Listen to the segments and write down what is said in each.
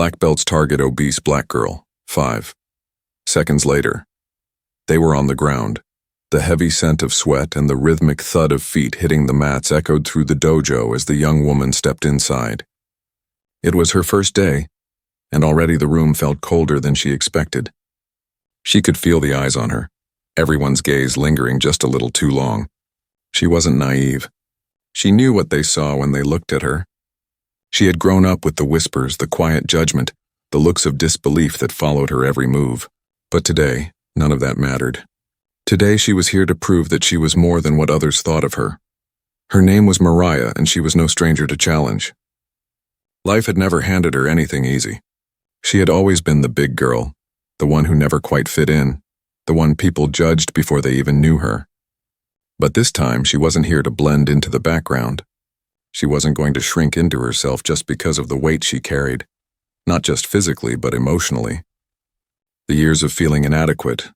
Black belts target obese black girl. 5 seconds later, they were on the ground. The heavy scent of sweat and the rhythmic thud of feet hitting the mats echoed through the dojo as the young woman stepped inside. It was her first day, and already the room felt colder than she expected. She could feel the eyes on her, everyone's gaze lingering just a little too long. She wasn't naive. She knew what they saw when they looked at her. She had grown up with the whispers, the quiet judgment, the looks of disbelief that followed her every move. But today, none of that mattered. Today she was here to prove that she was more than what others thought of her. Her name was Mariah, and she was no stranger to challenge. Life had never handed her anything easy. She had always been the big girl, the one who never quite fit in, the one people judged before they even knew her. But this time she wasn't here to blend into the background. She wasn't going to shrink into herself just because of the weight she carried, not just physically but emotionally. The years of feeling inadequate,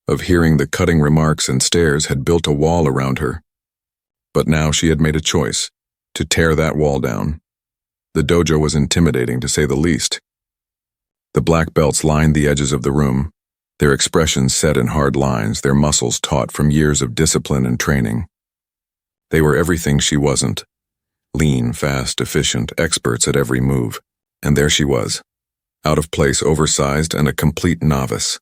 of hearing the cutting remarks and stares had built a wall around her. But now she had made a choice, to tear that wall down. The dojo was intimidating, to say the least. The black belts lined the edges of the room, their expressions set in hard lines, their muscles taut from years of discipline and training. They were everything she wasn't. Lean, fast, efficient, experts at every move. And there she was, out of place, oversized, and a complete novice.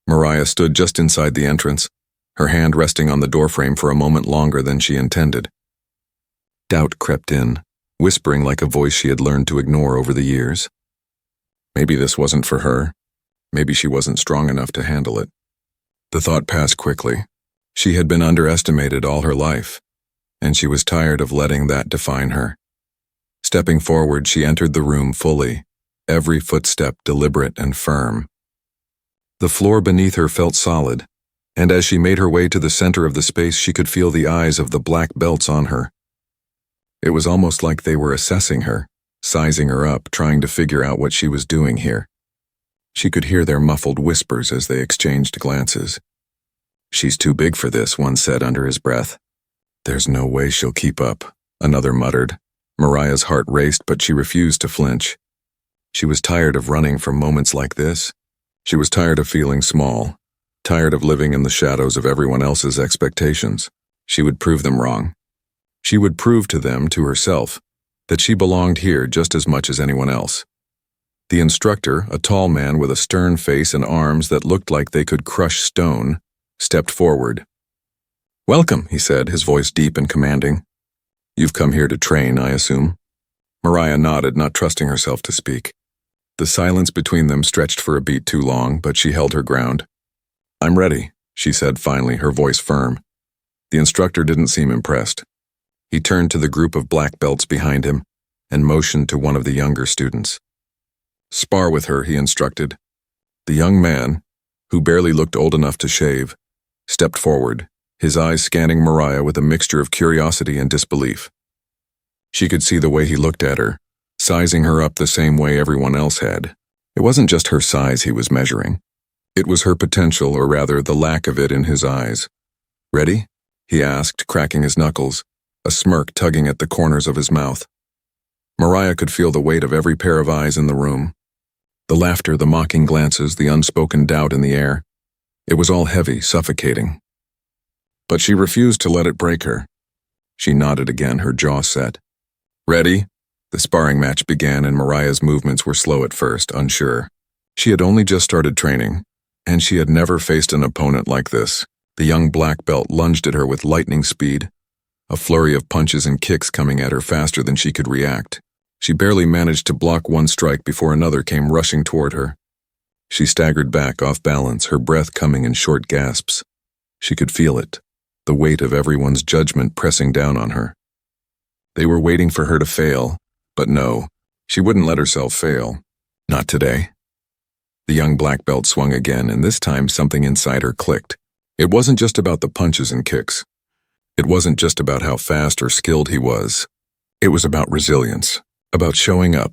Mariah stood just inside the entrance, her hand resting on the doorframe for a moment longer than she intended. Doubt crept in, whispering like a voice she had learned to ignore over the years. Maybe this wasn't for her. Maybe she wasn't strong enough to handle it. The thought passed quickly. She had been underestimated all her life, and she was tired of letting that define her. Stepping forward, she entered the room fully, every footstep deliberate and firm. The floor beneath her felt solid, and as she made her way to the center of the space, she could feel the eyes of the black belts on her. It was almost like they were assessing her, sizing her up, trying to figure out what she was doing here. She could hear their muffled whispers as they exchanged glances. "She's too big for this," one said under his breath. "There's no way she'll keep up," another muttered. Mariah's heart raced, but she refused to flinch. She was tired of running from moments like this. She was tired of feeling small, tired of living in the shadows of everyone else's expectations. She would prove them wrong. She would prove to them, to herself, that she belonged here just as much as anyone else. The instructor, a tall man with a stern face and arms that looked like they could crush stone, stepped forward. "Welcome," he said, his voice deep and commanding. "You've come here to train, I assume?" Mariah nodded, not trusting herself to speak. The silence between them stretched for a beat too long, but she held her ground. "I'm ready," she said finally, her voice firm. The instructor didn't seem impressed. He turned to the group of black belts behind him and motioned to one of the younger students. "Spar with her," he instructed. The young man, who barely looked old enough to shave, stepped forward, his eyes scanning Mariah with a mixture of curiosity and disbelief. She could see the way he looked at her, sizing her up the same way everyone else had. It wasn't just her size he was measuring. It was her potential, or rather the lack of it, in his eyes. "Ready?" he asked, cracking his knuckles, a smirk tugging at the corners of his mouth. Mariah could feel the weight of every pair of eyes in the room. The laughter, the mocking glances, the unspoken doubt in the air. It was all heavy, suffocating. But she refused to let it break her. She nodded again, her jaw set. "Ready?" The sparring match began, and Mariah's movements were slow at first, unsure. She had only just started training, and she had never faced an opponent like this. The young black belt lunged at her with lightning speed, a flurry of punches and kicks coming at her faster than she could react. She barely managed to block one strike before another came rushing toward her. She staggered back, off balance, her breath coming in short gasps. She could feel it, the weight of everyone's judgment pressing down on her. They were waiting for her to fail, but no, she wouldn't let herself fail. Not today. The young black belt swung again, and this time something inside her clicked. It wasn't just about the punches and kicks. It wasn't just about how fast or skilled he was. It was about resilience. About showing up,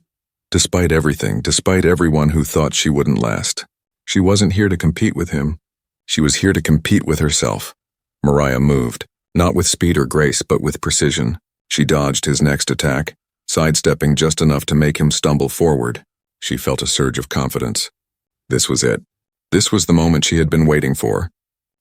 despite everything, despite everyone who thought she wouldn't last. She wasn't here to compete with him. She was here to compete with herself. Mariah moved, not with speed or grace, but with precision. She dodged his next attack, sidestepping just enough to make him stumble forward. She felt a surge of confidence. This was it. This was the moment she had been waiting for.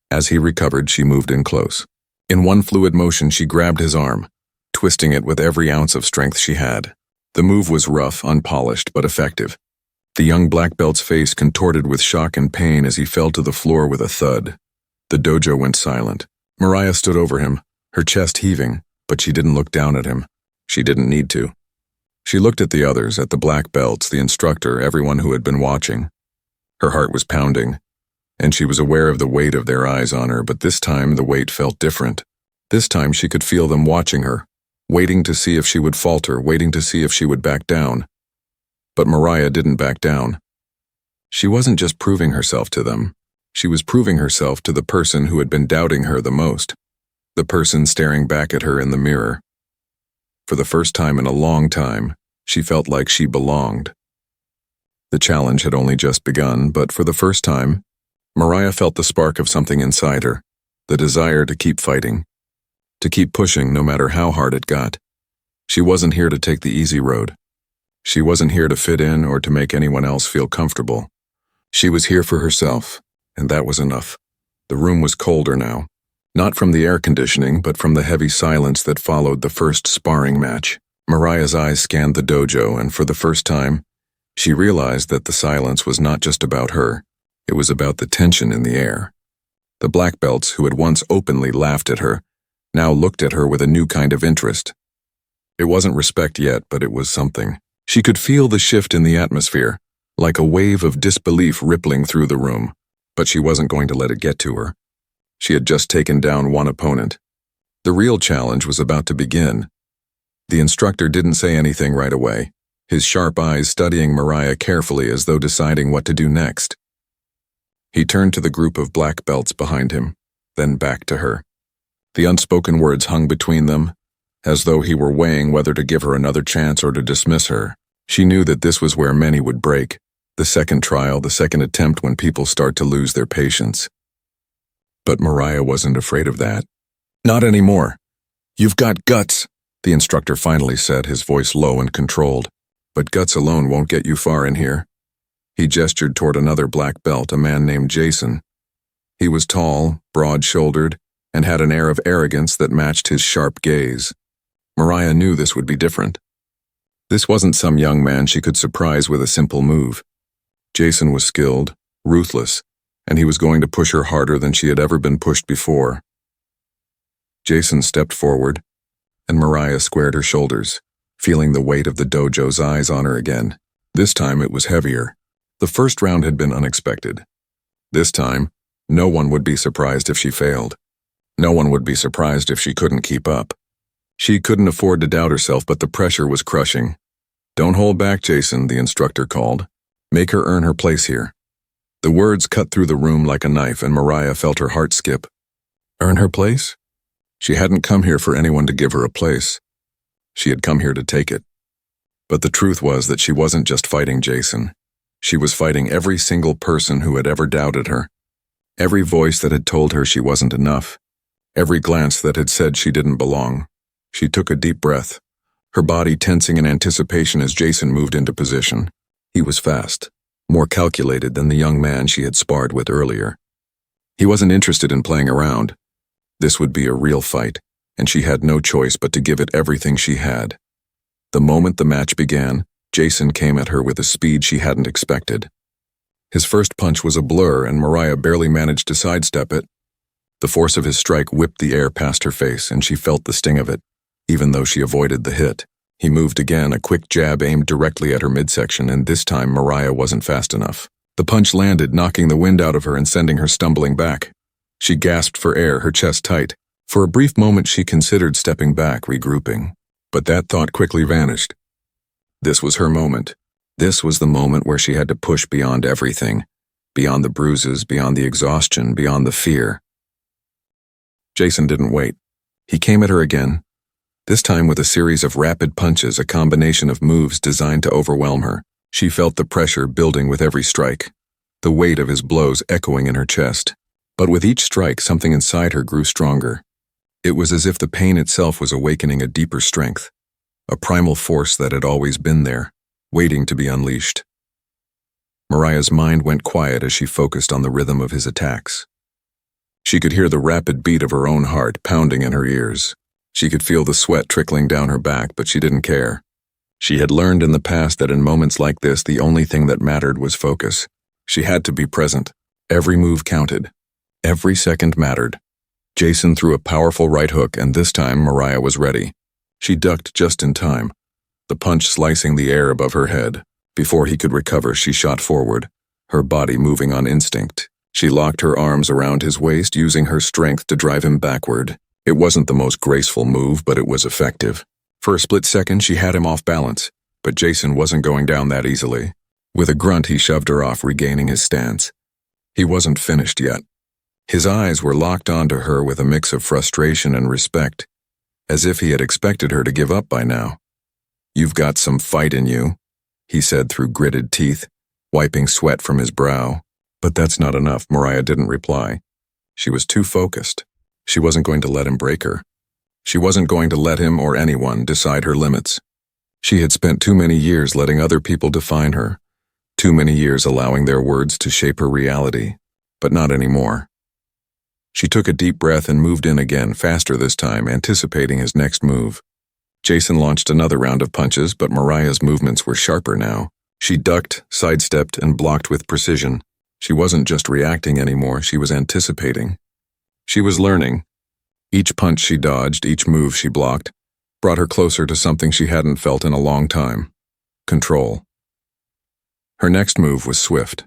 As he recovered, she moved in close. In one fluid motion, she grabbed his arm, twisting it with every ounce of strength she had. The move was rough, unpolished, but effective. The young black belt's face contorted with shock and pain as he fell to the floor with a thud. The dojo went silent. Mariah stood over him, her chest heaving, but she didn't look down at him. She didn't need to. She looked at the others, at the black belts, the instructor, everyone who had been watching. Her heart was pounding, and she was aware of the weight of their eyes on her, but this time the weight felt different. This time she could feel them watching her, waiting to see if she would falter, waiting to see if she would back down. But Mariah didn't back down. She wasn't just proving herself to them. She was proving herself to the person who had been doubting her the most, the person staring back at her in the mirror. For the first time in a long time, she felt like she belonged. The challenge had only just begun, but for the first time, Mariah felt the spark of something inside her, the desire to keep fighting, to keep pushing no matter how hard it got. She wasn't here to take the easy road. She wasn't here to fit in or to make anyone else feel comfortable. She was here for herself, and that was enough. The room was colder now, not from the air conditioning, but from the heavy silence that followed the first sparring match. Mariah's eyes scanned the dojo, and for the first time, she realized that the silence was not just about her. It was about the tension in the air. The black belts, who had once openly laughed at her, now looked at her with a new kind of interest. It wasn't respect yet, but it was something. She could feel the shift in the atmosphere, like a wave of disbelief rippling through the room, but she wasn't going to let it get to her. She had just taken down one opponent. The real challenge was about to begin. The instructor didn't say anything right away, his sharp eyes studying Mariah carefully as though deciding what to do next. He turned to the group of black belts behind him, then back to her. The unspoken words hung between them, as though he were weighing whether to give her another chance or to dismiss her. She knew that this was where many would break, the second trial, the second attempt when people start to lose their patience. But Mariah wasn't afraid of that. Not anymore. You've got guts, the instructor finally said, his voice low and controlled. But guts alone won't get you far in here. He gestured toward another black belt, a man named Jason. He was tall, broad-shouldered, and had an air of arrogance that matched his sharp gaze. Mariah knew this would be different. This wasn't some young man she could surprise with a simple move. Jason was skilled, ruthless, and he was going to push her harder than she had ever been pushed before. Jason stepped forward, and Mariah squared her shoulders, feeling the weight of the dojo's eyes on her again. This time it was heavier. The first round had been unexpected. This time, no one would be surprised if she failed. No one would be surprised if she couldn't keep up. She couldn't afford to doubt herself, but the pressure was crushing. "Don't hold back, Jason," the instructor called. "Make her earn her place here." The words cut through the room like a knife, and Mariah felt her heart skip. Earn her place? She hadn't come here for anyone to give her a place. She had come here to take it. But the truth was that she wasn't just fighting Jason. She was fighting every single person who had ever doubted her. Every voice that had told her she wasn't enough. Every glance that had said she didn't belong. She took a deep breath, her body tensing in anticipation as Jason moved into position. He was fast, more calculated than the young man she had sparred with earlier. He wasn't interested in playing around. This would be a real fight, and she had no choice but to give it everything she had. The moment the match began, Jason came at her with a speed she hadn't expected. His first punch was a blur, and Mariah barely managed to sidestep it. The force of his strike whipped the air past her face, and she felt the sting of it, even though she avoided the hit. He moved again, a quick jab aimed directly at her midsection, and this time Mariah wasn't fast enough. The punch landed, knocking the wind out of her and sending her stumbling back. She gasped for air, her chest tight. For a brief moment she considered stepping back, regrouping. But that thought quickly vanished. This was her moment. This was the moment where she had to push beyond everything. Beyond the bruises, beyond the exhaustion, beyond the fear. Jason didn't wait. He came at her again, this time with a series of rapid punches, a combination of moves designed to overwhelm her. She felt the pressure building with every strike, the weight of his blows echoing in her chest. But with each strike, something inside her grew stronger. It was as if the pain itself was awakening a deeper strength, a primal force that had always been there, waiting to be unleashed. Mariah's mind went quiet as she focused on the rhythm of his attacks. She could hear the rapid beat of her own heart pounding in her ears. She could feel the sweat trickling down her back, but she didn't care. She had learned in the past that in moments like this, the only thing that mattered was focus. She had to be present. Every move counted. Every second mattered. Jason threw a powerful right hook, and this time Mariah was ready. She ducked just in time, the punch slicing the air above her head. Before he could recover, she shot forward, her body moving on instinct. She locked her arms around his waist, using her strength to drive him backward. It wasn't the most graceful move, but it was effective. For a split second, she had him off balance, but Jason wasn't going down that easily. With a grunt, he shoved her off, regaining his stance. He wasn't finished yet. His eyes were locked onto her with a mix of frustration and respect, as if he had expected her to give up by now. "You've got some fight in you," he said through gritted teeth, wiping sweat from his brow. But that's not enough. Mariah didn't reply. She was too focused. She wasn't going to let him break her. She wasn't going to let him or anyone decide her limits. She had spent too many years letting other people define her, too many years allowing their words to shape her reality, but not anymore. She took a deep breath and moved in again, faster this time, anticipating his next move. Jason launched another round of punches, but Mariah's movements were sharper now. She ducked, sidestepped, and blocked with precision. She wasn't just reacting anymore, she was anticipating. She was learning. Each punch she dodged, each move she blocked, brought her closer to something she hadn't felt in a long time: control. Her next move was swift.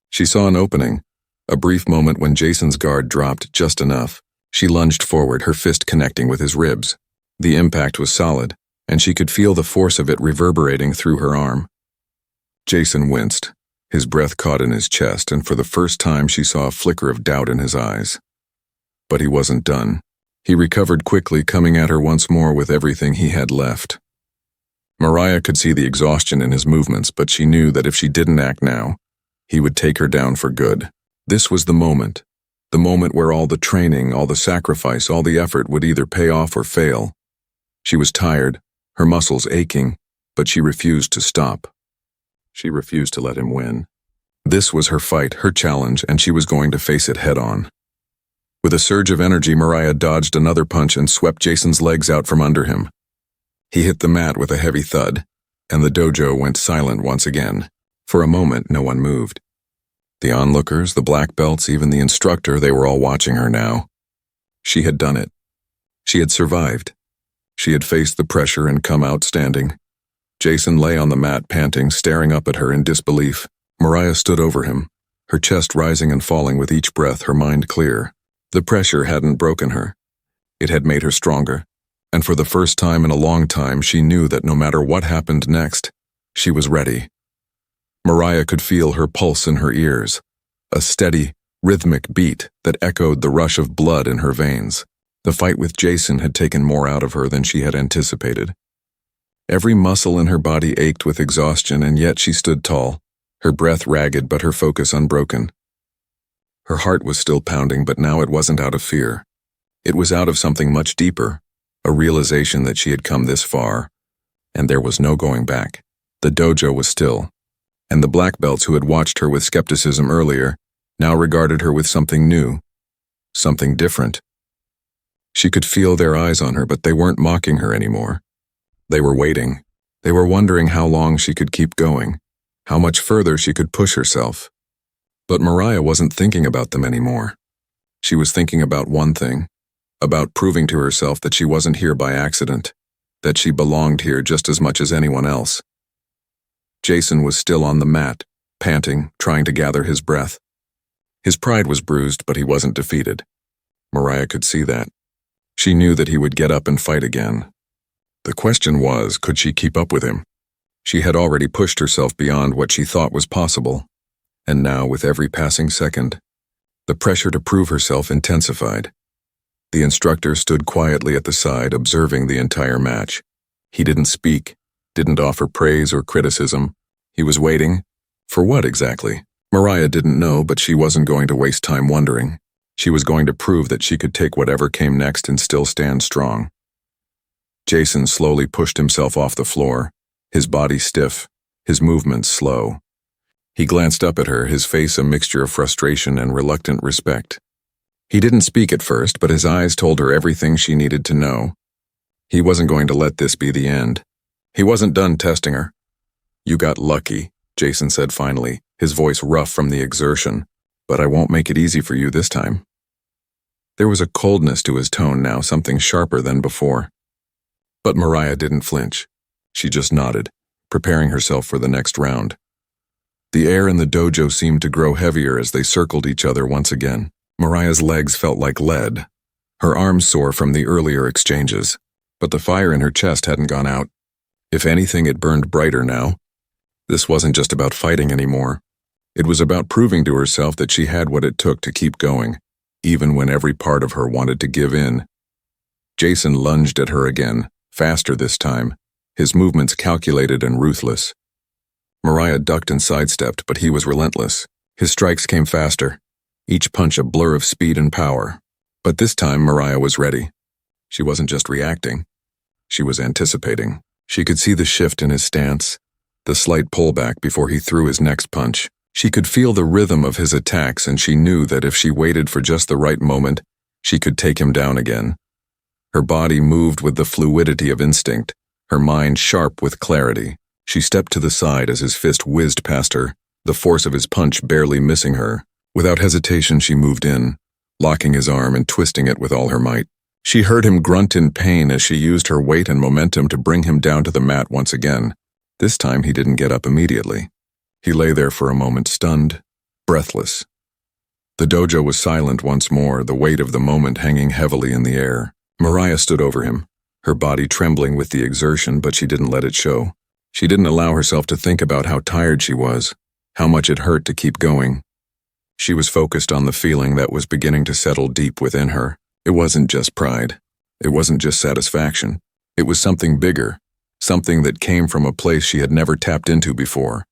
She saw an opening, a brief moment when Jason's guard dropped just enough. She lunged forward, her fist connecting with his ribs. The impact was solid, and she could feel the force of it reverberating through her arm. Jason winced. His breath caught in his chest, and for the first time she saw a flicker of doubt in his eyes. But he wasn't done. He recovered quickly, coming at her once more with everything he had left. Mariah could see the exhaustion in his movements, but she knew that if she didn't act now, he would take her down for good. This was the moment where all the training, all the sacrifice, all the effort would either pay off or fail. She was tired, her muscles aching, but she refused to stop. She refused to let him win. This was her fight, her challenge, and she was going to face it head-on. With a surge of energy, Mariah dodged another punch and swept Jason's legs out from under him. He hit the mat with a heavy thud, and the dojo went silent once again. For a moment, no one moved. The onlookers, the black belts, even the instructor, they were all watching her now. She had done it. She had survived. She had faced the pressure and come out standing. Jason lay on the mat, panting, staring up at her in disbelief. Mariah stood over him, her chest rising and falling with each breath, her mind clear. The pressure hadn't broken her. It had made her stronger, and for the first time in a long time, she knew that no matter what happened next, she was ready. Mariah could feel her pulse in her ears, a steady, rhythmic beat that echoed the rush of blood in her veins. The fight with Jason had taken more out of her than she had anticipated. Every muscle in her body ached with exhaustion, and yet she stood tall, her breath ragged but her focus unbroken. Her heart was still pounding, but now it wasn't out of fear. It was out of something much deeper, a realization that she had come this far, and there was no going back. The dojo was still, and the black belts who had watched her with skepticism earlier now regarded her with something new, something different. She could feel their eyes on her, but they weren't mocking her anymore. They were waiting. They were wondering how long she could keep going, how much further she could push herself. But Mariah wasn't thinking about them anymore. She was thinking about one thing, about proving to herself that she wasn't here by accident, that she belonged here just as much as anyone else. Jason was still on the mat, panting, trying to gather his breath. His pride was bruised, but he wasn't defeated. Mariah could see that. She knew that he would get up and fight again. The question was, could she keep up with him? She had already pushed herself beyond what she thought was possible, and now, with every passing second, the pressure to prove herself intensified. The instructor stood quietly at the side, observing the entire match. He didn't speak, didn't offer praise or criticism. He was waiting. For what exactly? Mariah didn't know, but she wasn't going to waste time wondering. She was going to prove that she could take whatever came next and still stand strong. Jason slowly pushed himself off the floor, his body stiff, his movements slow. He glanced up at her, his face a mixture of frustration and reluctant respect. He didn't speak at first, but his eyes told her everything she needed to know. He wasn't going to let this be the end. He wasn't done testing her. "You got lucky," Jason said finally, his voice rough from the exertion. "But I won't make it easy for you this time." There was a coldness to his tone now, something sharper than before. But Mariah didn't flinch. She just nodded, preparing herself for the next round. The air in the dojo seemed to grow heavier as they circled each other once again. Mariah's legs felt like lead, her arms sore from the earlier exchanges, but the fire in her chest hadn't gone out. If anything, it burned brighter now. This wasn't just about fighting anymore. It was about proving to herself that she had what it took to keep going, even when every part of her wanted to give in. Jason lunged at her again, faster this time, his movements calculated and ruthless. Mariah ducked and sidestepped, but he was relentless. His strikes came faster, each punch a blur of speed and power. But this time Mariah was ready. She wasn't just reacting. She was anticipating. She could see the shift in his stance, the slight pullback before he threw his next punch. She could feel the rhythm of his attacks, and she knew that if she waited for just the right moment, she could take him down again. Her body moved with the fluidity of instinct, her mind sharp with clarity. She stepped to the side as his fist whizzed past her, the force of his punch barely missing her. Without hesitation, she moved in, locking his arm and twisting it with all her might. She heard him grunt in pain as she used her weight and momentum to bring him down to the mat once again. This time he didn't get up immediately. He lay there for a moment, stunned, breathless. The dojo was silent once more, the weight of the moment hanging heavily in the air. Mariah stood over him, her body trembling with the exertion, but she didn't let it show. She didn't allow herself to think about how tired she was, how much it hurt to keep going. She was focused on the feeling that was beginning to settle deep within her. It wasn't just pride. It wasn't just satisfaction. It was something bigger, something that came from a place she had never tapped into before.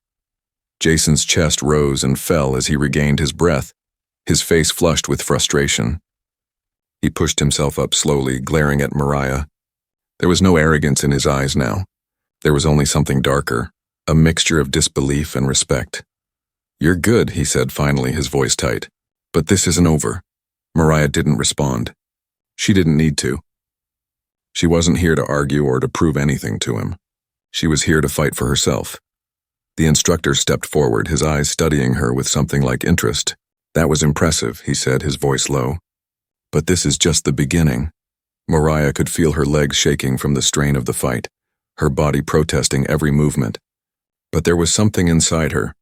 Jason's chest rose and fell as he regained his breath, his face flushed with frustration. He pushed himself up slowly, glaring at Mariah. There was no arrogance in his eyes now. There was only something darker, a mixture of disbelief and respect. "You're good," he said finally, his voice tight. "But this isn't over." Mariah didn't respond. She didn't need to. She wasn't here to argue or to prove anything to him. She was here to fight for herself. The instructor stepped forward, his eyes studying her with something like interest. "That was impressive," he said, his voice low. "But this is just the beginning." Mariah could feel her legs shaking from the strain of the fight, her body protesting every movement. But there was something inside her,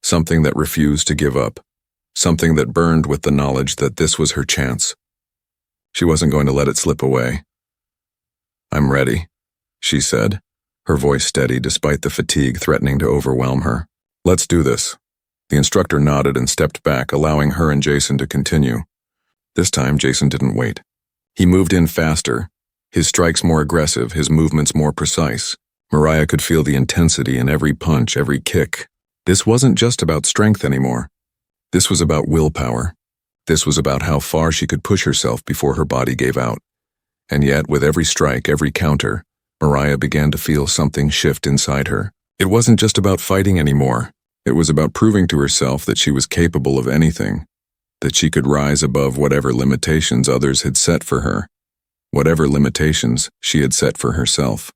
something that refused to give up, something that burned with the knowledge that this was her chance. She wasn't going to let it slip away. "I'm ready," she said, her voice steady despite the fatigue threatening to overwhelm her. "Let's do this." The instructor nodded and stepped back, allowing her and Jason to continue. This time, Jason didn't wait. He moved in faster, his strikes more aggressive, his movements more precise. Mariah could feel the intensity in every punch, every kick. This wasn't just about strength anymore. This was about willpower. This was about how far she could push herself before her body gave out. And yet, with every strike, every counter, Mariah began to feel something shift inside her. It wasn't just about fighting anymore. It was about proving to herself that she was capable of anything, that she could rise above whatever limitations others had set for her, whatever limitations she had set for herself.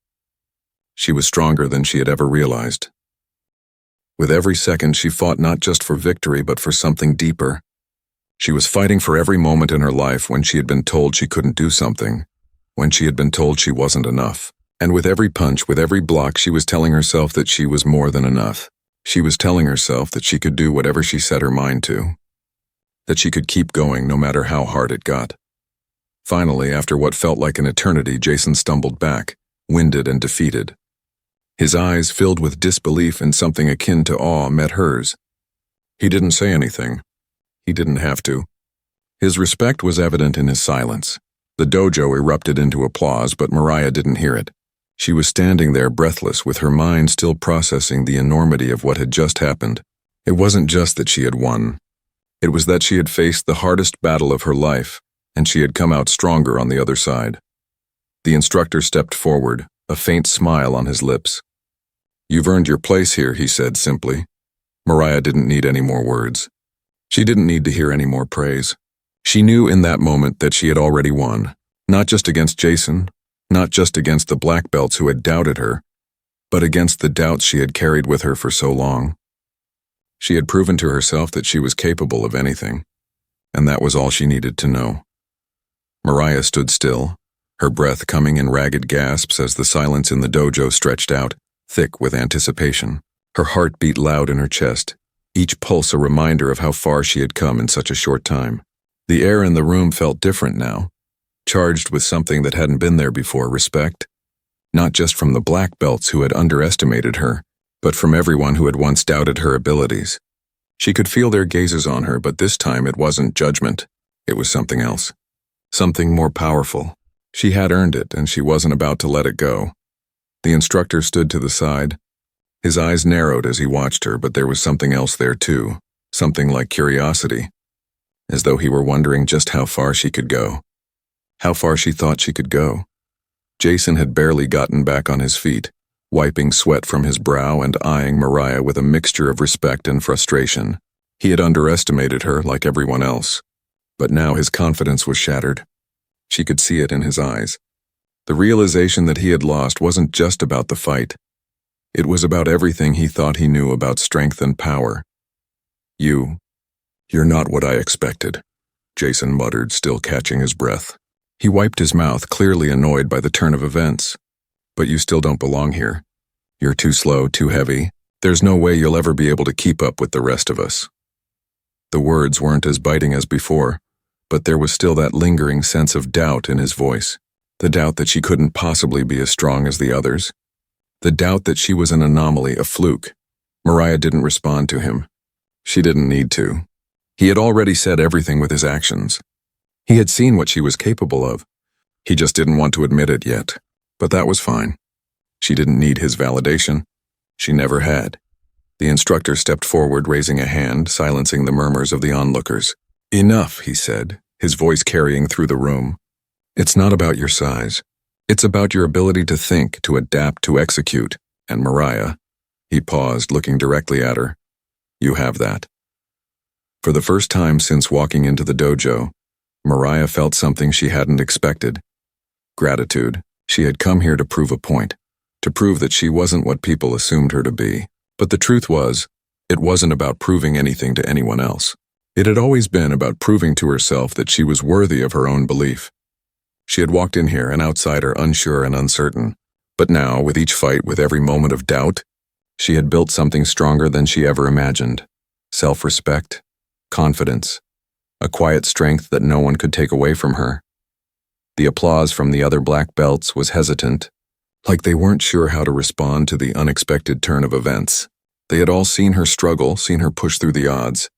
She was stronger than she had ever realized. With every second, she fought not just for victory, but for something deeper. She was fighting for every moment in her life when she had been told she couldn't do something, when she had been told she wasn't enough. And with every punch, with every block, she was telling herself that she was more than enough. She was telling herself that she could do whatever she set her mind to, that she could keep going no matter how hard it got. Finally, after what felt like an eternity, Jason stumbled back, winded and defeated. His eyes, filled with disbelief and something akin to awe, met hers. He didn't say anything. He didn't have to. His respect was evident in his silence. The dojo erupted into applause, but Mariah didn't hear it. She was standing there breathless, with her mind still processing the enormity of what had just happened. It wasn't just that she had won. It was that she had faced the hardest battle of her life, and she had come out stronger on the other side. The instructor stepped forward, a faint smile on his lips. "You've earned your place here," he said simply. Mariah didn't need any more words. She didn't need to hear any more praise. She knew in that moment that she had already won, not just against Jason, not just against the black belts who had doubted her, but against the doubts she had carried with her for so long. She had proven to herself that she was capable of anything, and that was all she needed to know. Mariah stood still, her breath coming in ragged gasps as the silence in the dojo stretched out, thick with anticipation. Her heart beat loud in her chest, each pulse a reminder of how far she had come in such a short time. The air in the room felt different now, charged with something that hadn't been there before, respect. Not just from the black belts who had underestimated her, but from everyone who had once doubted her abilities. She could feel their gazes on her, but this time it wasn't judgment. It was something else. Something more powerful. She had earned it, and she wasn't about to let it go. The instructor stood to the side. His eyes narrowed as he watched her, but there was something else there too, something like curiosity, as though he were wondering just how far she could go. How far she thought she could go. Jason had barely gotten back on his feet, wiping sweat from his brow and eyeing Mariah with a mixture of respect and frustration. He had underestimated her like everyone else, but now his confidence was shattered. She could see it in his eyes. The realization that he had lost wasn't just about the fight. It was about everything he thought he knew about strength and power. You're not what I expected, Jason muttered, still catching his breath. He wiped his mouth, clearly annoyed by the turn of events. But you still don't belong here. You're too slow, too heavy. There's no way you'll ever be able to keep up with the rest of us. The words weren't as biting as before, but there was still that lingering sense of doubt in his voice. The doubt that she couldn't possibly be as strong as the others. The doubt that she was an anomaly, a fluke. Mariah didn't respond to him. She didn't need to. He had already said everything with his actions. He had seen what she was capable of. He just didn't want to admit it yet. But that was fine. She didn't need his validation. She never had. The instructor stepped forward, raising a hand, silencing the murmurs of the onlookers. Enough, he said, his voice carrying through the room. It's not about your size. It's about your ability to think, to adapt, to execute. And Mariah, he paused, looking directly at her. You have that. For the first time since walking into the dojo, Mariah felt something she hadn't expected. Gratitude. She had come here to prove a point, to prove that she wasn't what people assumed her to be. But the truth was, it wasn't about proving anything to anyone else. It had always been about proving to herself that she was worthy of her own belief. She had walked in here an outsider, unsure and uncertain. But now, with each fight, with every moment of doubt, she had built something stronger than she ever imagined. Self-respect, confidence, a quiet strength that no one could take away from her. The applause from the other black belts was hesitant, like they weren't sure how to respond to the unexpected turn of events. They had all seen her struggle, seen her push through the odds,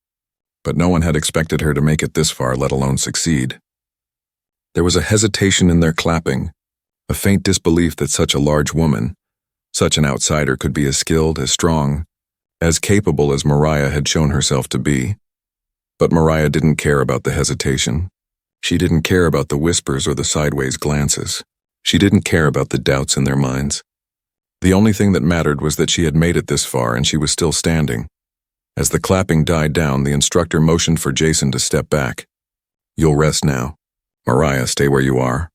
but no one had expected her to make it this far, let alone succeed. There was a hesitation in their clapping, a faint disbelief that such a large woman, such an outsider, could be as skilled, as strong, as capable as Mariah had shown herself to be. But Mariah didn't care about the hesitation. She didn't care about the whispers or the sideways glances. She didn't care about the doubts in their minds. The only thing that mattered was that she had made it this far and she was still standing. As the clapping died down, the instructor motioned for Jason to step back. You'll rest now. Mariah, stay where you are.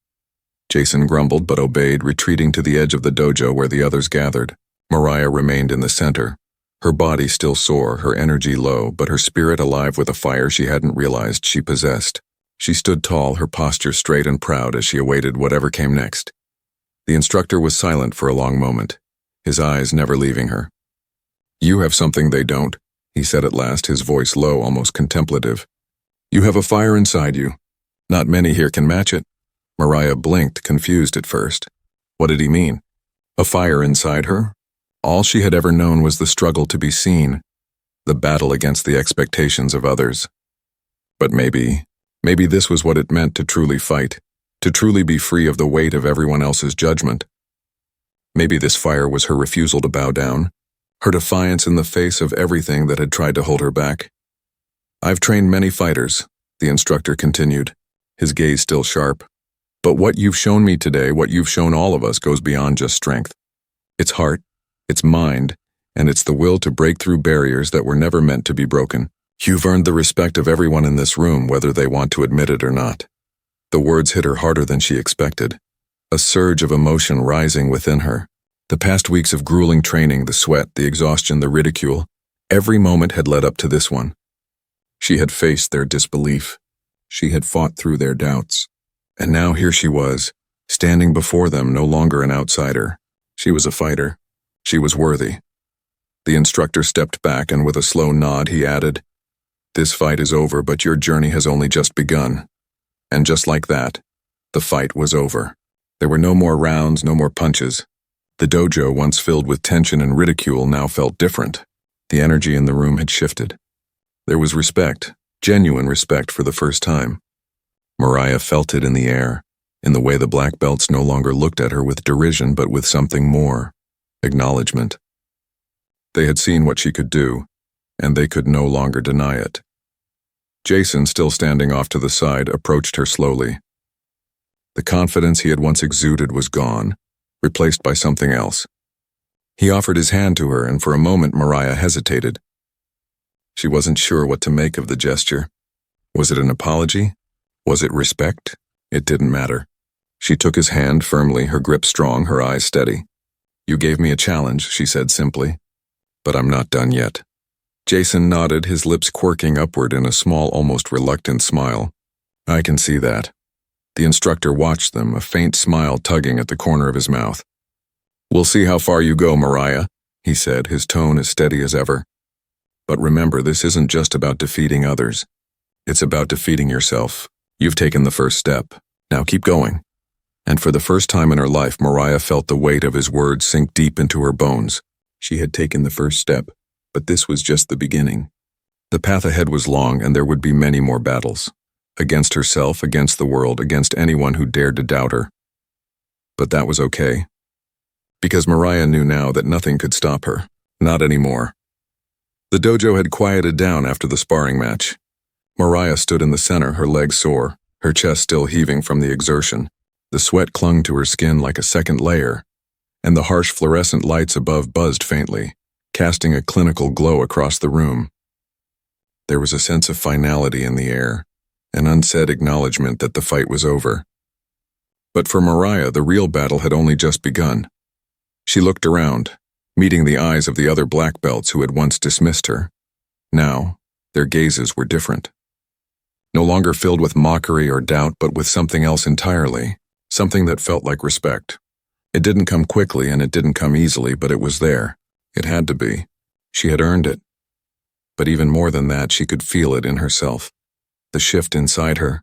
Jason grumbled but obeyed, retreating to the edge of the dojo where the others gathered. Mariah remained in the center, her body still sore, her energy low, but her spirit alive with a fire she hadn't realized she possessed. She stood tall, her posture straight and proud as she awaited whatever came next. The instructor was silent for a long moment, his eyes never leaving her. You have something they don't, he said at last, his voice low, almost contemplative. You have a fire inside you. Not many here can match it. Mariah blinked, confused at first. What did he mean? A fire inside her? All she had ever known was the struggle to be seen, the battle against the expectations of others. But maybe this was what it meant to truly fight, to truly be free of the weight of everyone else's judgment. Maybe this fire was her refusal to bow down, her defiance in the face of everything that had tried to hold her back. I've trained many fighters, the instructor continued, his gaze still sharp. But what you've shown me today, what you've shown all of us, goes beyond just strength. It's heart, it's mind, and it's the will to break through barriers that were never meant to be broken. You've earned the respect of everyone in this room, whether they want to admit it or not. The words hit her harder than she expected, a surge of emotion rising within her. The past weeks of grueling training, the sweat, the exhaustion, the ridicule, every moment had led up to this one. She had faced their disbelief. She had fought through their doubts. And now here she was, standing before them, no longer an outsider. She was a fighter. She was worthy. The instructor stepped back, and with a slow nod, he added, "This fight is over, but your journey has only just begun." And just like that, the fight was over. There were no more rounds, no more punches. The dojo, once filled with tension and ridicule, now felt different. The energy in the room had shifted. There was respect, genuine respect for the first time. Mariah felt it in the air, in the way the black belts no longer looked at her with derision but with something more, acknowledgement. They had seen what she could do, and they could no longer deny it. Jason, still standing off to the side, approached her slowly. The confidence he had once exuded was gone, replaced by something else. He offered his hand to her, and for a moment Mariah hesitated. She wasn't sure what to make of the gesture. Was it an apology? Was it respect? It didn't matter. She took his hand firmly, her grip strong, her eyes steady. "You gave me a challenge," she said simply. "But I'm not done yet." Jason nodded, his lips quirking upward in a small, almost reluctant smile. "I can see that." The instructor watched them, a faint smile tugging at the corner of his mouth. "We'll see how far you go, Mariah," he said, his tone as steady as ever. "But remember, this isn't just about defeating others. It's about defeating yourself. You've taken the first step. Now keep going." And for the first time in her life, Mariah felt the weight of his words sink deep into her bones. She had taken the first step, but this was just the beginning. The path ahead was long, and there would be many more battles. Against herself, against the world, against anyone who dared to doubt her. But that was okay. Because Mariah knew now that nothing could stop her. Not anymore. The dojo had quieted down after the sparring match. Mariah stood in the center, her legs sore, her chest still heaving from the exertion. The sweat clung to her skin like a second layer, and the harsh fluorescent lights above buzzed faintly, casting a clinical glow across the room. There was a sense of finality in the air, an unsaid acknowledgement that the fight was over. But for Mariah, the real battle had only just begun. She looked around, meeting the eyes of the other black belts who had once dismissed her. Now, their gazes were different. No longer filled with mockery or doubt, but with something else entirely, something that felt like respect. It didn't come quickly and it didn't come easily, but it was there. It had to be. She had earned it. But even more than that, she could feel it in herself. The shift inside her.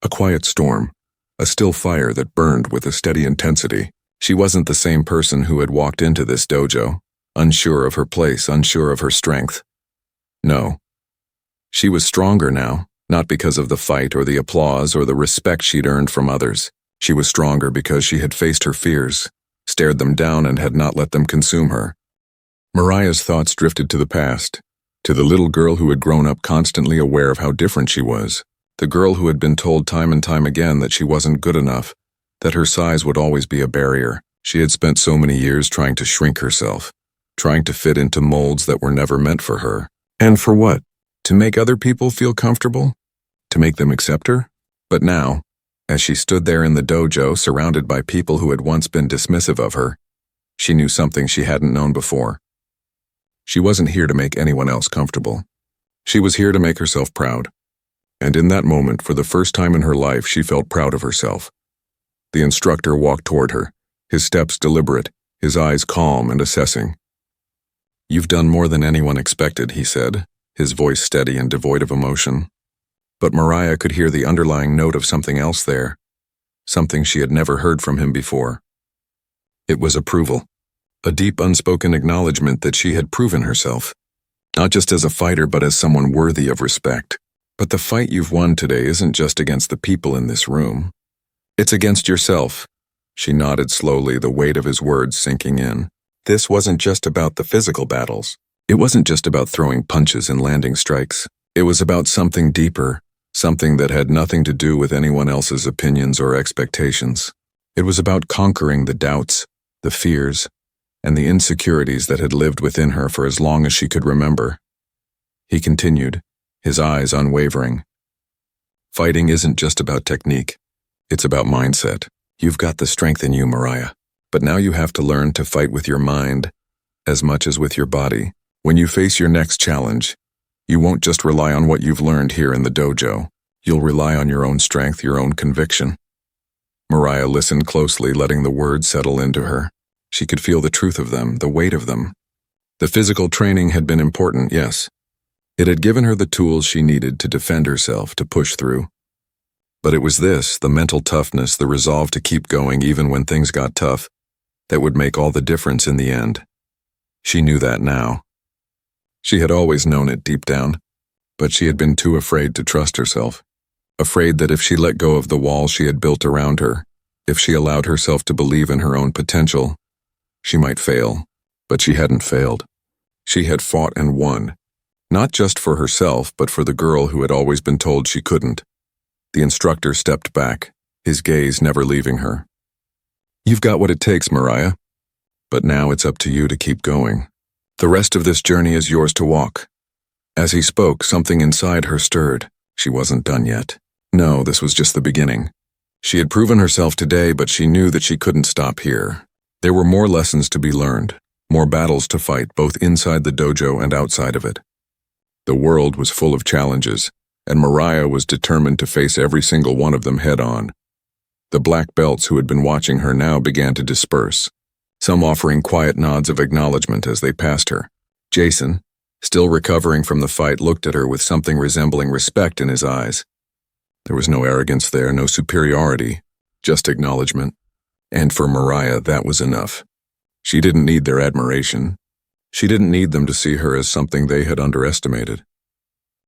A quiet storm, a still fire that burned with a steady intensity. She wasn't the same person who had walked into this dojo, unsure of her place, unsure of her strength. No. She was stronger now, not because of the fight or the applause or the respect she'd earned from others. She was stronger because she had faced her fears, stared them down, and had not let them consume her. Mariah's thoughts drifted to the past, to the little girl who had grown up constantly aware of how different she was, the girl who had been told time and time again that she wasn't good enough, that her size would always be a barrier. She had spent so many years trying to shrink herself, trying to fit into molds that were never meant for her. And for what? To make other people feel comfortable? To make them accept her? But now, as she stood there in the dojo, surrounded by people who had once been dismissive of her, she knew something she hadn't known before. She wasn't here to make anyone else comfortable. She was here to make herself proud. And in that moment, for the first time in her life, she felt proud of herself. The instructor walked toward her, his steps deliberate, his eyes calm and assessing. "You've done more than anyone expected," he said, his voice steady and devoid of emotion. But Mariah could hear the underlying note of something else there, something she had never heard from him before. It was approval, a deep unspoken acknowledgement that she had proven herself, not just as a fighter but as someone worthy of respect. "But the fight you've won today isn't just against the people in this room. It's against yourself." She nodded slowly, the weight of his words sinking in. This wasn't just about the physical battles. It wasn't just about throwing punches and landing strikes. It was about something deeper, something that had nothing to do with anyone else's opinions or expectations. It was about conquering the doubts, the fears, and the insecurities that had lived within her for as long as she could remember. He continued, his eyes unwavering. Fighting isn't just about technique. It's about mindset. You've got the strength in you, Mariah. But now you have to learn to fight with your mind as much as with your body. When you face your next challenge, you won't just rely on what you've learned here in the dojo. You'll rely on your own strength, your own conviction. Mariah listened closely, letting the words settle into her. She could feel the truth of them, the weight of them. The physical training had been important, yes. It had given her the tools she needed to defend herself, to push through. But it was this, the mental toughness, the resolve to keep going even when things got tough, that would make all the difference in the end. She knew that now. She had always known it deep down, but she had been too afraid to trust herself. Afraid that if she let go of the wall she had built around her, if she allowed herself to believe in her own potential, she might fail. But she hadn't failed. She had fought and won, not just for herself, but for the girl who had always been told she couldn't. The instructor stepped back, his gaze never leaving her. You've got what it takes, Mariah. But now it's up to you to keep going. The rest of this journey is yours to walk. As he spoke, something inside her stirred. She wasn't done yet. No, this was just the beginning. She had proven herself today, but she knew that she couldn't stop here. There were more lessons to be learned, more battles to fight, both inside the dojo and outside of it. The world was full of challenges, and Mariah was determined to face every single one of them head-on. The black belts who had been watching her now began to disperse, some offering quiet nods of acknowledgement as they passed her. Jason, still recovering from the fight, looked at her with something resembling respect in his eyes. There was no arrogance there, no superiority, just acknowledgement. And for Mariah, that was enough. She didn't need their admiration. She didn't need them to see her as something they had underestimated.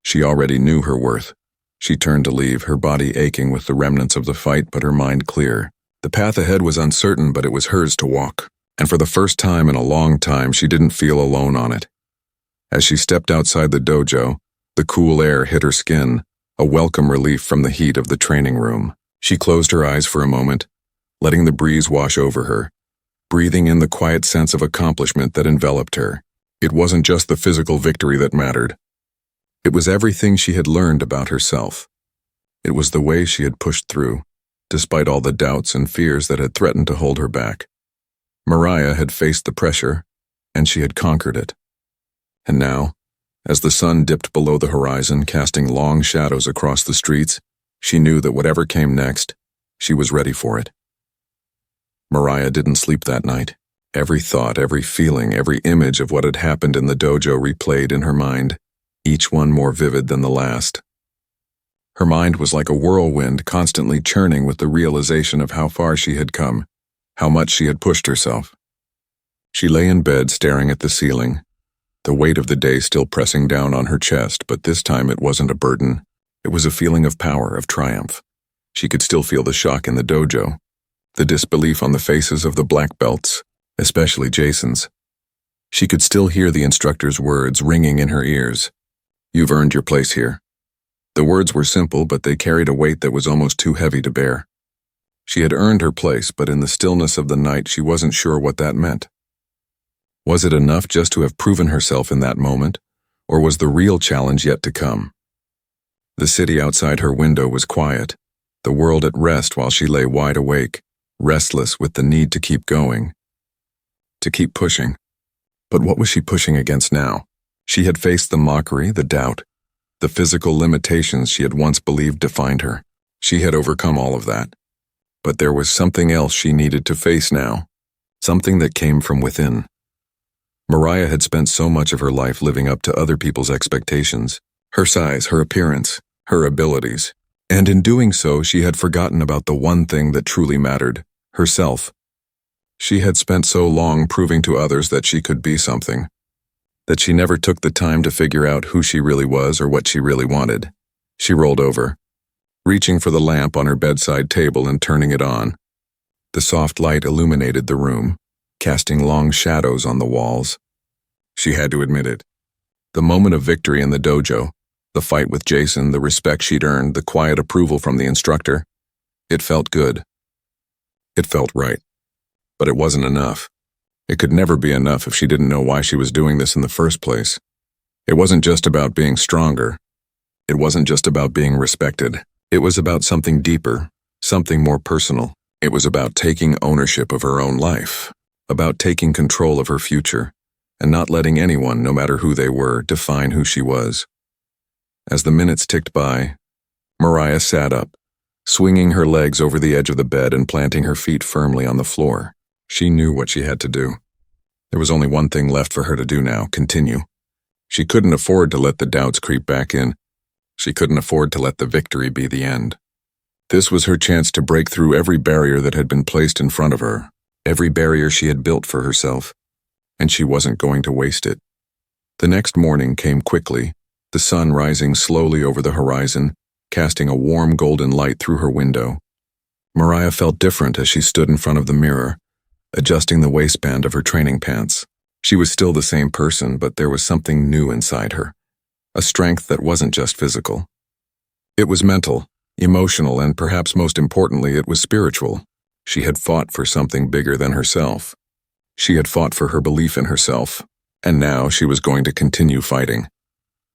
She already knew her worth. She turned to leave, her body aching with the remnants of the fight, but her mind clear. The path ahead was uncertain, but it was hers to walk. And for the first time in a long time, she didn't feel alone on it. As she stepped outside the dojo, the cool air hit her skin, a welcome relief from the heat of the training room. She closed her eyes for a moment, letting the breeze wash over her, breathing in the quiet sense of accomplishment that enveloped her. It wasn't just the physical victory that mattered. It was everything she had learned about herself. It was the way she had pushed through, despite all the doubts and fears that had threatened to hold her back. Mariah had faced the pressure, and she had conquered it. And now, as the sun dipped below the horizon, casting long shadows across the streets, she knew that whatever came next, she was ready for it. Mariah didn't sleep that night. Every thought, every feeling, every image of what had happened in the dojo replayed in her mind, each one more vivid than the last. Her mind was like a whirlwind, constantly churning with the realization of how far she had come, how much she had pushed herself. She lay in bed staring at the ceiling, the weight of the day still pressing down on her chest, but this time it wasn't a burden. It was a feeling of power, of triumph. She could still feel the shock in the dojo, the disbelief on the faces of the black belts, especially Jason's. She could still hear the instructor's words ringing in her ears. You've earned your place here. The words were simple, but they carried a weight that was almost too heavy to bear. She had earned her place, but in the stillness of the night she wasn't sure what that meant. Was it enough just to have proven herself in that moment, or was the real challenge yet to come? The city outside her window was quiet, the world at rest while she lay wide awake, restless with the need to keep going, to keep pushing. But what was she pushing against now? She had faced the mockery, the doubt, the physical limitations she had once believed defined her. She had overcome all of that. But there was something else she needed to face now, something that came from within. Mariah had spent so much of her life living up to other people's expectations, her size, her appearance, her abilities. And in doing so, she had forgotten about the one thing that truly mattered, herself. She had spent so long proving to others that she could be something, that she never took the time to figure out who she really was or what she really wanted. She rolled over, reaching for the lamp on her bedside table and turning it on. The soft light illuminated the room, casting long shadows on the walls. She had to admit it. The moment of victory in the dojo, the fight with Jason, the respect she'd earned, the quiet approval from the instructor, it felt good. It felt right. But it wasn't enough. It could never be enough if she didn't know why she was doing this in the first place. It wasn't just about being stronger. It wasn't just about being respected. It was about something deeper, something more personal. It was about taking ownership of her own life, about taking control of her future, and not letting anyone, no matter who they were, define who she was. As the minutes ticked by, Mariah sat up, swinging her legs over the edge of the bed and planting her feet firmly on the floor. She knew what she had to do. There was only one thing left for her to do now: continue. She couldn't afford to let the doubts creep back in. She couldn't afford to let the victory be the end. This was her chance to break through every barrier that had been placed in front of her, every barrier she had built for herself, and she wasn't going to waste it. The next morning came quickly, the sun rising slowly over the horizon, casting a warm golden light through her window. Mariah felt different as she stood in front of the mirror, adjusting the waistband of her training pants. She was still the same person, but there was something new inside her, a strength that wasn't just physical. It was mental, emotional, and perhaps most importantly, it was spiritual. She had fought for something bigger than herself. She had fought for her belief in herself, and now she was going to continue fighting.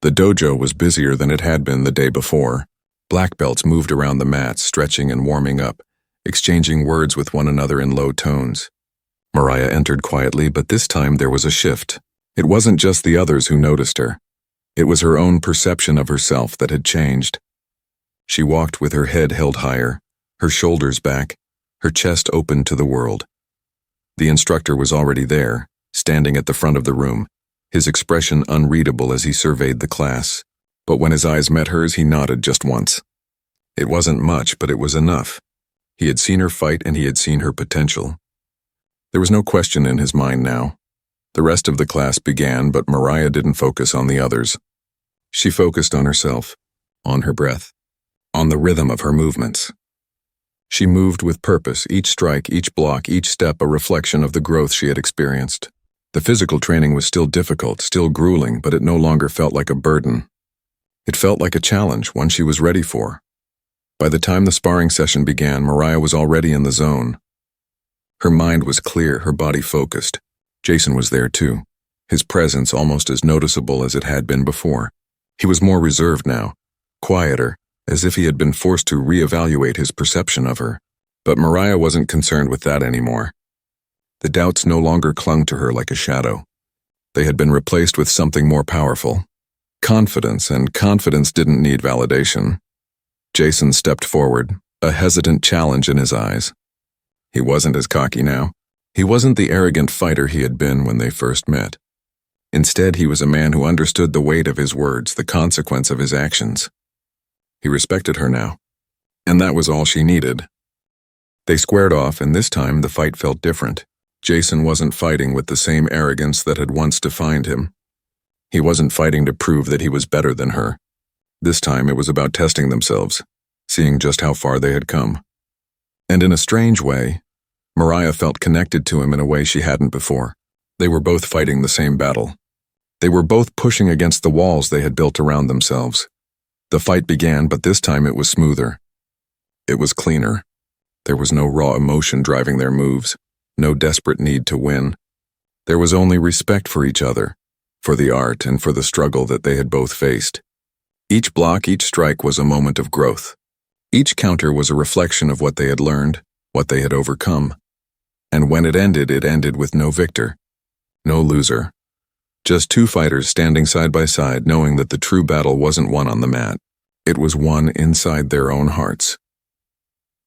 The dojo was busier than it had been the day before. Black belts moved around the mats, stretching and warming up, exchanging words with one another in low tones. Mariah entered quietly, but this time there was a shift. It wasn't just the others who noticed her. It was her own perception of herself that had changed. She walked with her head held higher, her shoulders back, her chest open to the world. The instructor was already there, standing at the front of the room, his expression unreadable as he surveyed the class. But when his eyes met hers, he nodded just once. It wasn't much, but it was enough. He had seen her fight and he had seen her potential. There was no question in his mind now. The rest of the class began, but Mariah didn't focus on the others. She focused on herself, on her breath, on the rhythm of her movements. She moved with purpose, each strike, each block, each step a reflection of the growth she had experienced. The physical training was still difficult, still grueling, but it no longer felt like a burden. It felt like a challenge, one she was ready for. By the time the sparring session began, Mariah was already in the zone. Her mind was clear, her body focused. Jason was there too, his presence almost as noticeable as it had been before. He was more reserved now, quieter, as if he had been forced to reevaluate his perception of her. But Mariah wasn't concerned with that anymore. The doubts no longer clung to her like a shadow. They had been replaced with something more powerful. Confidence, and confidence didn't need validation. Jason stepped forward, a hesitant challenge in his eyes. He wasn't as cocky now. He wasn't the arrogant fighter he had been when they first met. Instead, he was a man who understood the weight of his words, the consequence of his actions. He respected her now, and that was all she needed. They squared off, and this time the fight felt different. Jason wasn't fighting with the same arrogance that had once defined him. He wasn't fighting to prove that he was better than her. This time it was about testing themselves, seeing just how far they had come. And in a strange way, Mariah felt connected to him in a way she hadn't before. They were both fighting the same battle. They were both pushing against the walls they had built around themselves. The fight began, but this time it was smoother. It was cleaner. There was no raw emotion driving their moves, no desperate need to win. There was only respect for each other, for the art and for the struggle that they had both faced. Each block, each strike was a moment of growth. Each counter was a reflection of what they had learned, what they had overcome. And when it ended with no victor, no loser. Just two fighters standing side by side, knowing that the true battle wasn't won on the mat. It was won inside their own hearts.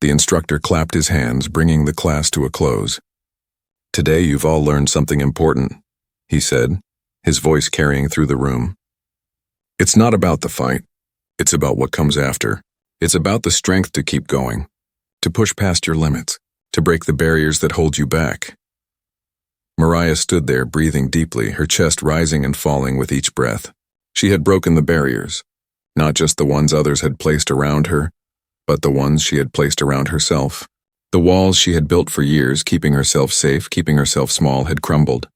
The instructor clapped his hands, bringing the class to a close. "Today you've all learned something important," he said, his voice carrying through the room. "It's not about the fight. It's about what comes after. It's about the strength to keep going, to push past your limits, to break the barriers that hold you back." Mariah stood there, breathing deeply, her chest rising and falling with each breath. She had broken the barriers, not just the ones others had placed around her, but the ones she had placed around herself. The walls she had built for years, keeping herself safe, keeping herself small, had crumbled.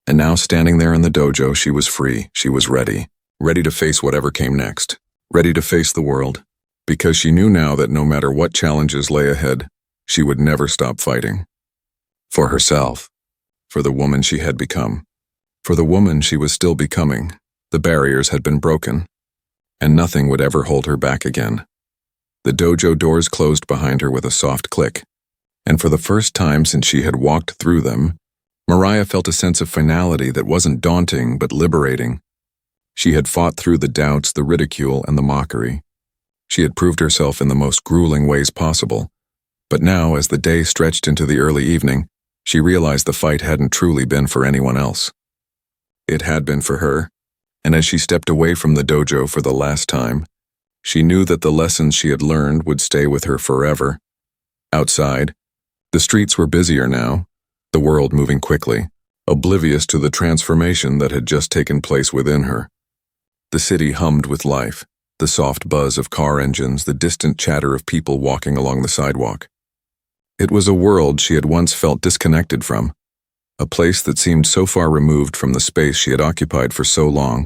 And now, standing there in the dojo, she was free, she was ready to face whatever came next, ready to face the world, because she knew now that no matter what challenges lay ahead, she would never stop fighting. For herself, for the woman she had become. For the woman she was still becoming, the barriers had been broken, and nothing would ever hold her back again. The dojo doors closed behind her with a soft click, and for the first time since she had walked through them, Mariah felt a sense of finality that wasn't daunting but liberating. She had fought through the doubts, the ridicule, and the mockery. She had proved herself in the most grueling ways possible, but now, as the day stretched into the early evening, she realized the fight hadn't truly been for anyone else. It had been for her, and as she stepped away from the dojo for the last time, she knew that the lessons she had learned would stay with her forever. Outside, the streets were busier now, the world moving quickly, oblivious to the transformation that had just taken place within her. The city hummed with life, the soft buzz of car engines, the distant chatter of people walking along the sidewalk. It was a world she had once felt disconnected from, a place that seemed so far removed from the space she had occupied for so long.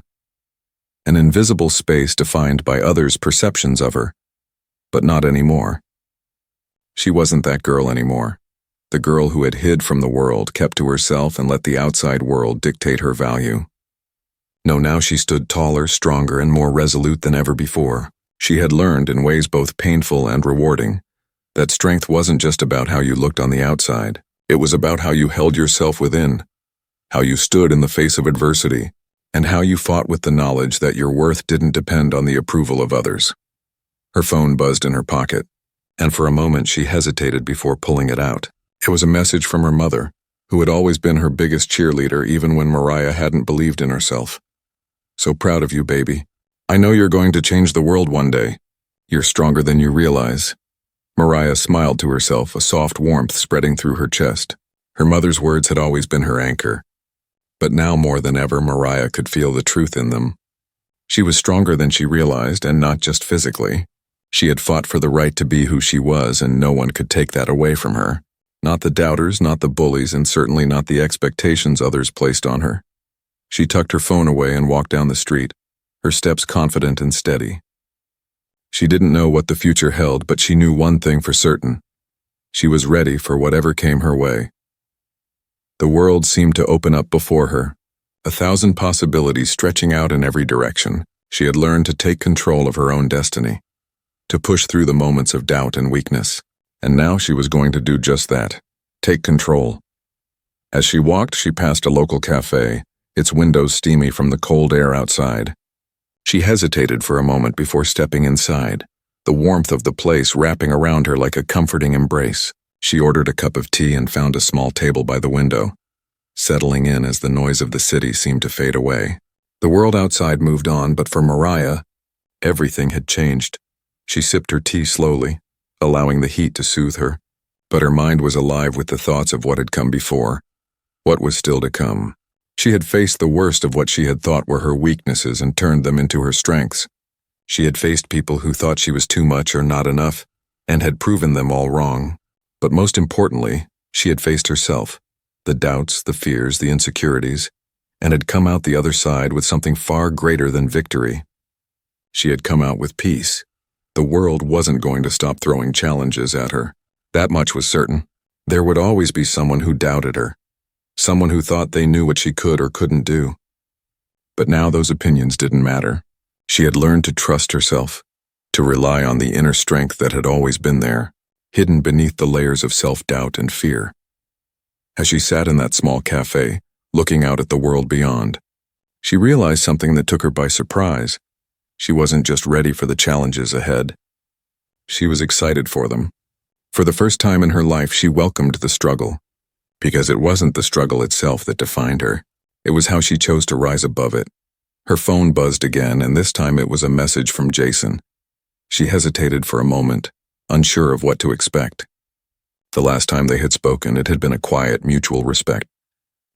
An invisible space defined by others' perceptions of her, but not anymore. She wasn't that girl anymore, the girl who had hid from the world, kept to herself, and let the outside world dictate her value. No, now she stood taller, stronger, and more resolute than ever before. She had learned, in ways both painful and rewarding, that strength wasn't just about how you looked on the outside. It was about how you held yourself within, how you stood in the face of adversity, and how you fought with the knowledge that your worth didn't depend on the approval of others. Her phone buzzed in her pocket, and for a moment she hesitated before pulling it out. It was a message from her mother, who had always been her biggest cheerleader even when Mariah hadn't believed in herself. "So proud of you, baby. I know you're going to change the world one day. You're stronger than you realize." Mariah smiled to herself, a soft warmth spreading through her chest. Her mother's words had always been her anchor, but now more than ever Mariah could feel the truth in them. She was stronger than she realized, and not just physically. She had fought for the right to be who she was, and no one could take that away from her. Not the doubters, not the bullies, and certainly not the expectations others placed on her. She tucked her phone away and walked down the street, her steps confident and steady. She didn't know what the future held, but she knew one thing for certain. She was ready for whatever came her way. The world seemed to open up before her, 1,000 possibilities stretching out in every direction. She had learned to take control of her own destiny, to push through the moments of doubt and weakness, and now she was going to do just that, take control. As she walked, she passed a local cafe, its windows steamy from the cold air outside. She hesitated for a moment before stepping inside, the warmth of the place wrapping around her like a comforting embrace. She ordered a cup of tea and found a small table by the window, settling in as the noise of the city seemed to fade away. The world outside moved on, but for Mariah, everything had changed. She sipped her tea slowly, allowing the heat to soothe her, but her mind was alive with the thoughts of what had come before, what was still to come. She had faced the worst of what she had thought were her weaknesses and turned them into her strengths. She had faced people who thought she was too much or not enough, and had proven them all wrong. But most importantly, she had faced herself, the doubts, the fears, the insecurities, and had come out the other side with something far greater than victory. She had come out with peace. The world wasn't going to stop throwing challenges at her. That much was certain. There would always be someone who doubted her, someone who thought they knew what she could or couldn't do. But now those opinions didn't matter. She had learned to trust herself, to rely on the inner strength that had always been there, hidden beneath the layers of self-doubt and fear. As she sat in that small cafe, looking out at the world beyond, she realized something that took her by surprise. She wasn't just ready for the challenges ahead. She was excited for them. For the first time in her life, she welcomed the struggle, because it wasn't the struggle itself that defined her. It was how she chose to rise above it. Her phone buzzed again, and this time it was a message from Jason. She hesitated for a moment, unsure of what to expect. The last time they had spoken, it had been a quiet, mutual respect,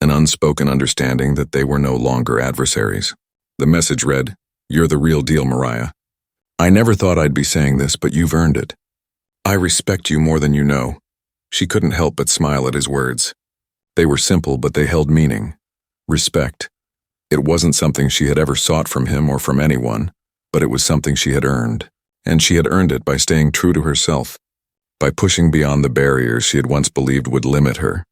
an unspoken understanding that they were no longer adversaries. The message read, "You're the real deal, Mariah. I never thought I'd be saying this, but you've earned it. I respect you more than you know." She couldn't help but smile at his words. They were simple, but they held meaning. Respect. It wasn't something she had ever sought from him or from anyone, but it was something she had earned. And she had earned it by staying true to herself, by pushing beyond the barriers she had once believed would limit her.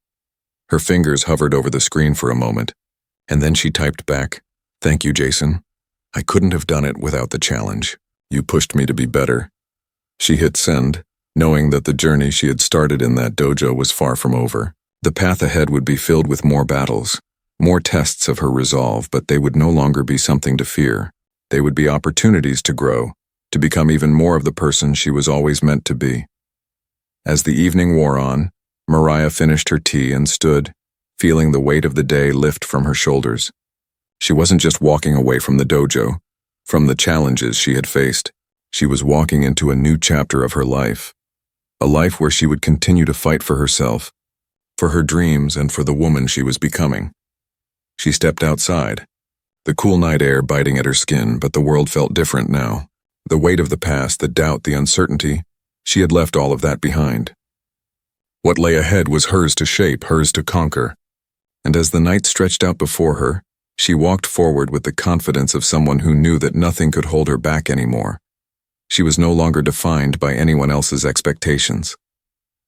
Her fingers hovered over the screen for a moment, and then she typed back, "Thank you, Jason. I couldn't have done it without the challenge. You pushed me to be better." She hit send, knowing that the journey she had started in that dojo was far from over. The path ahead would be filled with more battles, more tests of her resolve, but they would no longer be something to fear. They would be opportunities to grow, to become even more of the person she was always meant to be. As the evening wore on, Mariah finished her tea and stood, feeling the weight of the day lift from her shoulders. She wasn't just walking away from the dojo, from the challenges she had faced. She was walking into a new chapter of her life, a life where she would continue to fight for herself, for her dreams, and for the woman she was becoming. She stepped outside, the cool night air biting at her skin, but the world felt different now. The weight of the past, the doubt, the uncertainty, she had left all of that behind. What lay ahead was hers to shape, hers to conquer. And as the night stretched out before her, she walked forward with the confidence of someone who knew that nothing could hold her back anymore. She was no longer defined by anyone else's expectations.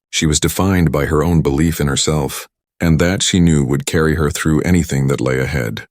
She was defined by her own belief in herself, and that she knew would carry her through anything that lay ahead.